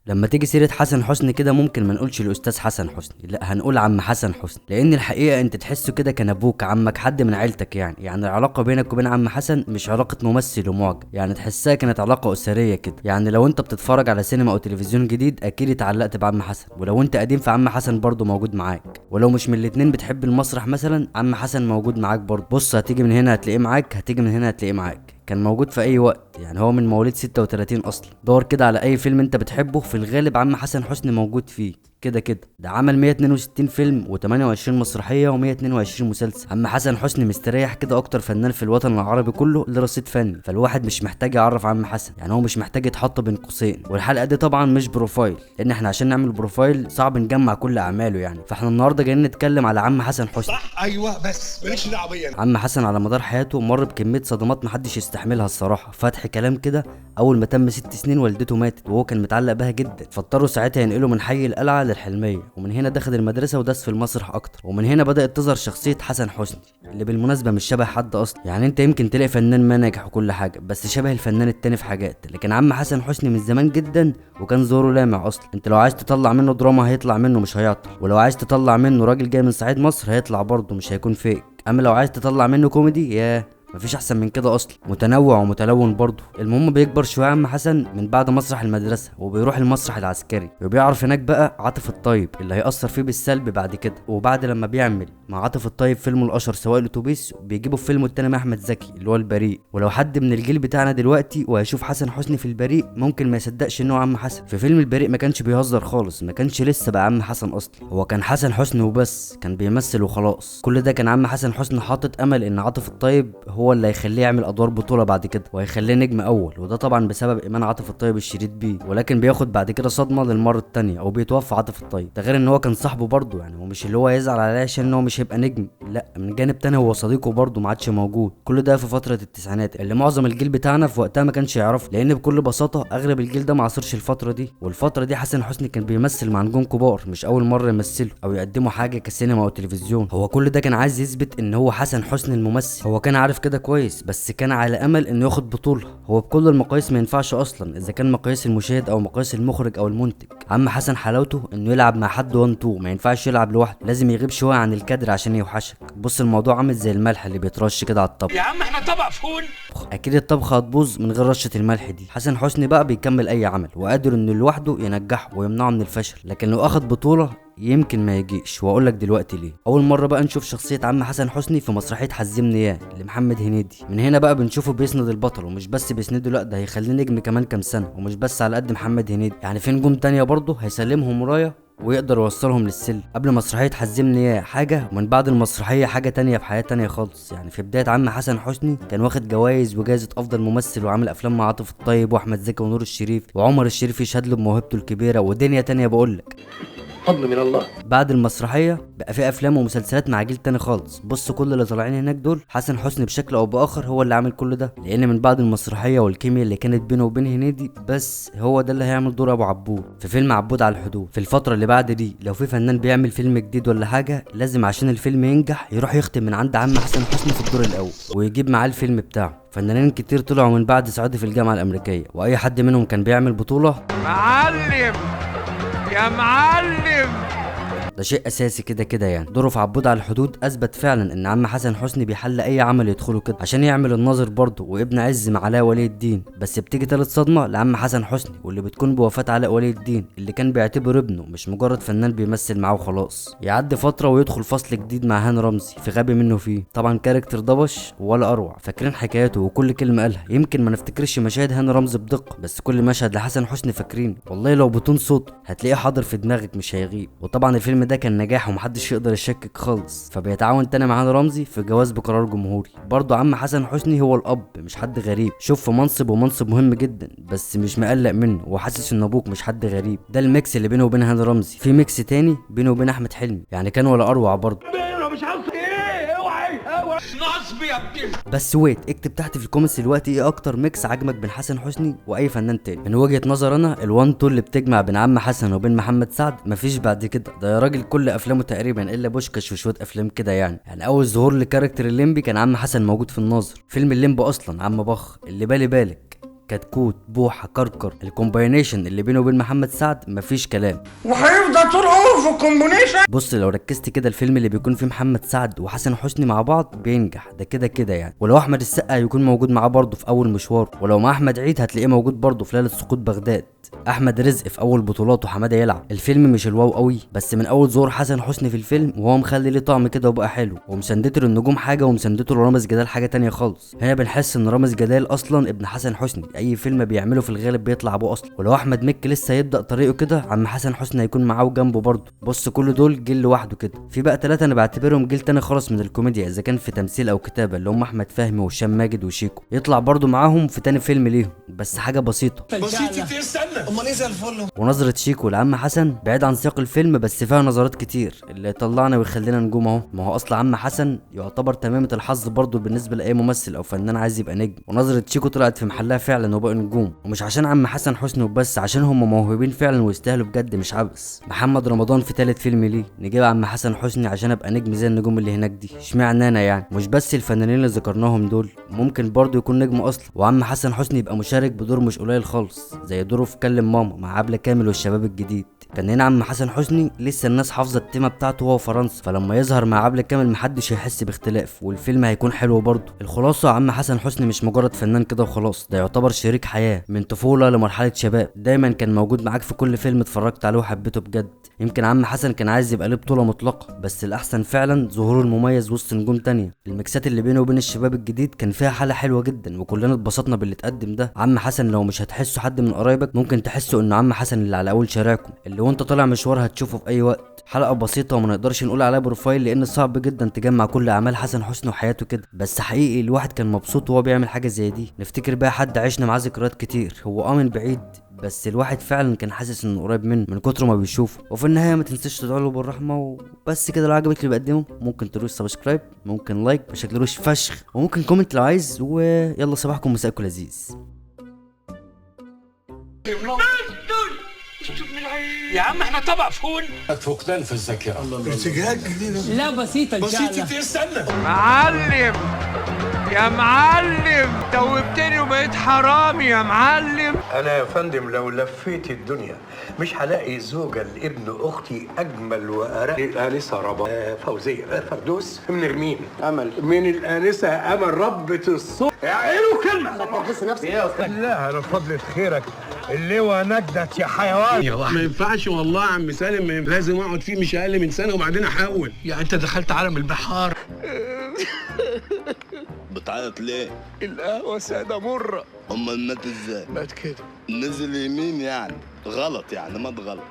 لما تيجي سيرة حسن حسني كده ممكن ما نقولش الأستاذ حسن حسني، لا هنقول عم حسن حسني، لأن الحقيقة أنت تحسه كده كان أبوك عمك حد من عيلتك يعني العلاقة بينك وبين عم حسن مش علاقة ممثل ومعجب، يعني تحسها كانت علاقة أسرية كده. يعني لو أنت بتتفرج على سينما أو تلفزيون جديد أكيد اتعلقت بعم حسن، ولو أنت قديم فعم حسن برضه موجود معاك، ولو مش من الاتنين بتحب المسرح مثلا عم حسن موجود معاك برضه. بص هتيجي من هنا هتلاقيه معاك، هتيجي من هنا هتلاقيه معاك، كان موجود في اي وقت. يعني هو من مواليد 36 اصلا. دور كده على اي فيلم انت بتحبه في الغالب عم حسن حسني موجود فيه كده كده. ده عمل 162 فيلم و28 مسرحيه و122 مسلسل. عم حسن حسني مستريح كده اكتر فنان في الوطن العربي كله لرصيد فني، فالواحد مش محتاج يعرف عم حسن، يعني هو مش محتاج يتحط بين قوسين. والحلقه دي طبعا مش بروفايل، لان احنا عشان نعمل بروفايل صعب نجمع كل اعماله يعني، فاحنا النهارده جايين نتكلم على عم حسن حسني. صح ايوه بس مالكش دعوه بيا. عم حسن على مدار حياته مر بكميه صدمات محدش يستحملها الصراحه. فتح كلام كده اول ما تم 6 سنين والدته ماتت وهو كان متعلق بها جدا، فاضطروا ساعتها ينقلوا من حي القلعه للحلميه، ومن هنا دخل المدرسه وداس في المسرح اكتر، ومن هنا بدات تظهر شخصيه حسن حسني اللي بالمناسبه مش شبه حد اصلا. يعني انت يمكن تلاقي فنان ما ناجح وكل حاجه بس شبه الفنان التاني في حاجات، لكن عم حسن حسني من زمان جدا وكان ظهوره لامع اصلا. انت لو عايز تطلع منه دراما هيطلع منه مش هيعطل، ولو عايز تطلع منه راجل جاي من صعيد مصر هيطلع برضه مش هيكون فيك، اما لو عايز تطلع منه كوميدي ياه مفيش احسن من كده اصلا. متنوع ومتلون برضه. المهم بيكبر شويه عم حسن من بعد مسرح المدرسه وبيروح المسرح العسكري، وبيعرف هناك بقى عاطف الطيب اللي هيأثر فيه بالسلب بعد كده. وبعد لما بيعمل مع عاطف الطيب فيلمه الاشهر سواق الاتوبيس، بيجيبوا في فيلمه التاني مع احمد زكي اللي هو البريء. ولو حد من الجيل بتاعنا دلوقتي وهيشوف حسن حسني في البريء ممكن ما يصدقش انه عم حسن. في فيلم البريء ما كانش بيهزر خالص، ما كانش لسه بقى عم حسن اصلا، هو كان حسن حسني وبس، كان بيمثل وخلاص. كل ده كان عم حسن حسني حاطط امل ان عاطف الطيب هو اللي هيخليه يعمل ادوار بطوله بعد كده وهيخليه نجم اول، وده طبعا بسبب ايمان عاطف الطيب الشديد بيه. ولكن بياخد بعد كده صدمه للمره التانية او بيتوفى عاطف الطيب. ده غير ان هو كان صاحبه برضه، يعني هو مش اللي هو يزعل عليه عشان هو مش هيبقى نجم، لا من جانب تاني هو صديقه برضه ما عادش موجود. كل ده في فتره التسعينات اللي معظم الجيل بتاعنا في وقتها ما كانش يعرف، لان بكل بساطه اغلب الجيل ده ما عاصرش الفتره دي. والفتره دي حسن حسني كان بيمثل مع نجوم كبار مش اول مره يمثلوا او يقدموا حاجه كسينما او تلفزيون. هو كل ده كان عايز يثبت ان هو حسن حسني الممثل. هو كان عارف كده كويس بس كان على امل انه ياخد بطوله. هو بكل المقاييس ما ينفعش اصلا، اذا كان مقاييس المشاهد او مقاييس المخرج او المنتج. عم حسن حلاوته انه يلعب مع حد 1 2، ما ينفعش يلعب لوحده، لازم يغيب شويه عن الكادر عشان يوحشك. بص الموضوع عامل زي الملح اللي بيترش كده على الطبق. يا عم احنا طبق فول. اكيد الطبخه هتبوظ من غير رشه الملح دي. حسن حسني بقى بيكمل اي عمل وقادر انه لوحده ينجحه ويمنعه من الفشل، لكن لو اخد بطوله يمكن ما يجيش، واقول لك دلوقتي ليه. اول مره بقى نشوف شخصيه عم حسن حسني في مسرحيه حزمني ياه لمحمد هنيدي. من هنا بقى بنشوفه بيسند البطل، ومش بس بيسنده لا ده هيخليه نجم كمان كام سنه، ومش بس على قد محمد هنيدي، يعني في نجوم تانية برضه هيسلمهم رايه ويقدر يوصلهم للسلم. قبل مسرحيه حزمني ياه حاجه ومن بعد المسرحيه حاجه تانية في حياه تانية خالص. يعني في بدايه عم حسن حسني كان واخد جوائز وجائزه افضل ممثل وعامل افلام مع عاطف الطيب واحمد زكي ونور الشريف وعمر الشريف يشهد له بموهبته الكبيره ودنيا تانية بقولك. فضل من الله. بعد المسرحيه بقى في افلام ومسلسلات مع جيل تاني خالص. بص كل اللي طالعين هناك دول حسن حسني بشكل او باخر هو اللي عامل كل ده، لان من بعد المسرحيه والكيمياء اللي كانت بينه وبين هنيدي بس هو ده اللي هيعمل دور ابو عبود في فيلم عبود على الحدود. في الفتره اللي بعد دي لو في فنان بيعمل فيلم جديد ولا حاجه لازم عشان الفيلم ينجح يروح يختم من عند عم حسن حسني في الدور الاول ويجيب معاه الفيلم بتاعه. فنانين كتير طلعوا من بعد صعيدي في الجامعه الامريكيه واي حد منهم كان بيعمل بطوله معلم يا معلم. ده شيء اساسي كده كده. يعني دوره في عبود على الحدود اثبت فعلا ان عم حسن حسني بيحل اي عمل يدخله كده عشان يعمل الناظر برضه وابن عز مع علاء ولي الدين. بس بتيجي تالت صدمه لعم حسن حسني واللي بتكون بوفاه علاء ولي الدين اللي كان بيعتبره ابنه مش مجرد فنان بيمثل معاه وخلاص. يعدي فتره ويدخل فصل جديد مع هاني رمزي في غبي منه فيه، طبعا كاركتر ضبش ولا اروع. فاكرين حكاياته وكل كلمه قالها، يمكن ما نفتكرش مشاهد هاني رمزي بدقه بس كل مشهد لحسن حسني فاكرين. والله لو بتون صوت هتلاقيه حاضر في دماغك مش هيغيب. وطبعا الفيلم ده كان نجاح ومحدش يقدر يشكك خالص. فبيتعاون تاني مع هاني رمزي في جواز بقرار جمهوري. برضه عم حسن حسني هو الاب مش حد غريب، شوف في منصب ومنصب مهم جدا بس مش مقلق منه وحاسس ان ابوك مش حد غريب. ده الميكس اللي بينه وبين هاني رمزي. في ميكس تاني بينه وبين احمد حلمي، يعني كان ولا اروع برضه. مش عارف ايه. اوعي نصب يا ابني. بس ويت اكتب تحت في الكومنتس دلوقتي ايه اكتر ميكس عجبك بين حسن حسني واي فنان تاني. من وجهة نظر انا الوان تو اللي بتجمع بين عم حسن وبين محمد سعد مفيش بعد كده. ده يا راجل كل افلامه تقريبا الا بوشكاش وشويه افلام كده. يعني اول ظهور لكاركتر الليمبي كان عم حسن موجود في الناظر. فيلم الليمبي اصلا عم بخ اللي بالي بالك كتكوت، بوحه، كركر، الكومباينيشن اللي بينه وبين محمد سعد مفيش كلام. وهيفضل طول عمره في الكومبونيشن. بص لو ركزت كده الفيلم اللي بيكون فيه محمد سعد وحسن حسني مع بعض بينجح، ده كده كده يعني. ولو احمد السقا هيكون موجود معاه برضه في اول مشوار، ولو مع احمد عيد هتلاقيه موجود برضه في ليله سقوط بغداد. احمد رزق في اول بطولاته، حماده يلعب. الفيلم مش الواو قوي، بس من اول ظهور حسن حسني في الفيلم وهو مخلي ليه طعم كده وبقى حلو، ومساندته للنجوم حاجه ومساندته لرامز جلال حاجه تانية خالص. هنا بنحس ان رامز جلال اصلا ابن حسن حسني، اي فيلم بيعمله في الغالب بيطلع ابوه اصلا. ولو احمد مكي لسه يبدا طريقه كده، عم حسن حسني هيكون معاه وجنبه برضه. بص كل دول جيل لوحده كده. في بقى 3 انا بعتبرهم جيل تاني خالص من الكوميديا، اذا كان في تمثيل او كتابه، اللي هم احمد فهمي وهشام ماجد وشيكو. يطلع برضه معاهم في تاني فيلم ليهم، بس حاجه بسيطه. بسيطة استنى، امال ايه زي الفل. ونظرة شيكو لعم حسن بعيد عن سياق الفيلم، بس فيها نظرات كتير اللي يطلعنا ويخلينا نجوم اهو. ما هو اصل عم حسن يعتبر تمامة الحظ برضه بالنسبة لاي ممثل او فنان عايز يبقى نجم، ونظرة شيكو طلعت في محلها فعلا وبقوا نجوم. ومش عشان عم حسن حسني وبس، عشان هم موهوبين فعلا ويستاهلوا بجد مش عبث. محمد رمضان في 3 فيلم ليه نجيب عم حسن حسني عشان ابقى نجم زي النجوم اللي هناك دي. اشمعنى انا يعني؟ مش بس الفنانين اللي ذكرناهم دول، ممكن برضه يكون نجم اصلا. وعم حسن حسني يبقى مشارك بدور مش قليل خالص، زي دوره في كلم ماما مع عبلة كامل والشباب الجديد. كان هنا عم حسن حسني لسه الناس حافظه التيمه بتاعته هو فرنسا، فلما يظهر مع عبلة كامل محدش هيحس باختلاف، والفيلم هيكون حلو برضه. الخلاصه عم حسن حسني مش مجرد فنان كده وخلاص، ده يعتبر شريك حياه من طفوله لمرحله شباب، دايما كان موجود معاك في كل فيلم اتفرجت عليه وحبيته بجد. يمكن عم حسن كان عايز يبقى ليه بطوله مطلقه، بس الاحسن فعلا ظهوره المميز وسط نجوم تانية. الميكسات اللي بينه وبين الشباب الجديد كان فيها حاله حلوه جدا، وكلنا اتبسطنا باللي اتقدم ده. عم حسن لو مش هتحسه حد من قرايبك، ممكن تحسه انه عم حسن اللي على اول شارعكم، اللي وانت طالع مشوار هتشوفه في اي وقت. حلقه بسيطه وما نقدرش نقول عليها بروفايل، لان صعب جدا تجمع كل اعمال حسن حسني وحياته كده، بس حقيقي الواحد كان مبسوط وهو بيعمل حاجه زي دي. نفتكر بقى حد عشنا معاه ذكريات كتير، هو من بعيد بس الواحد فعلا كان حاسس انه قريب منه من كتر ما بيشوفه. وفي النهايه ما تنساش تدعوا له بالرحمه وبس كده. لو عجبك اللي بقدمه ممكن تدوس سبسكرايب، ممكن لايك ما شكلوش فشخ، وممكن كومنت لو عايز. ويلا صباحكم مساءكم لذيذ. يا عم احنا طبق فول. فقدان في الذاكرة. ارتجاج جديد. لا بسيطة إن شاء الله. بسيطة استنى. معلم يا معلم، توبتني وبقيت حرامي يا معلم. أنا يا فندم لو لفيت الدنيا مش هلاقي زوجة لابن أختي أجمل وأرق. الآنسة ربا فوزية فردوس من رمين أمل من الآنسة أمل ربة الصوت. اعقلوا كلمة. لا أنا بفضل خيرك اللواء نجدت يا حيوان. ما ينفعش والله يا عم سالم، لازم اقعد فيه مش اقل من سنه وبعدين احول. يعني انت دخلت عالم البحار. بتعيط ليه؟ القهوة سادة مرة. امال مات ازاي؟ مات كده. نزل يمين يعني غلط، يعني مات غلط.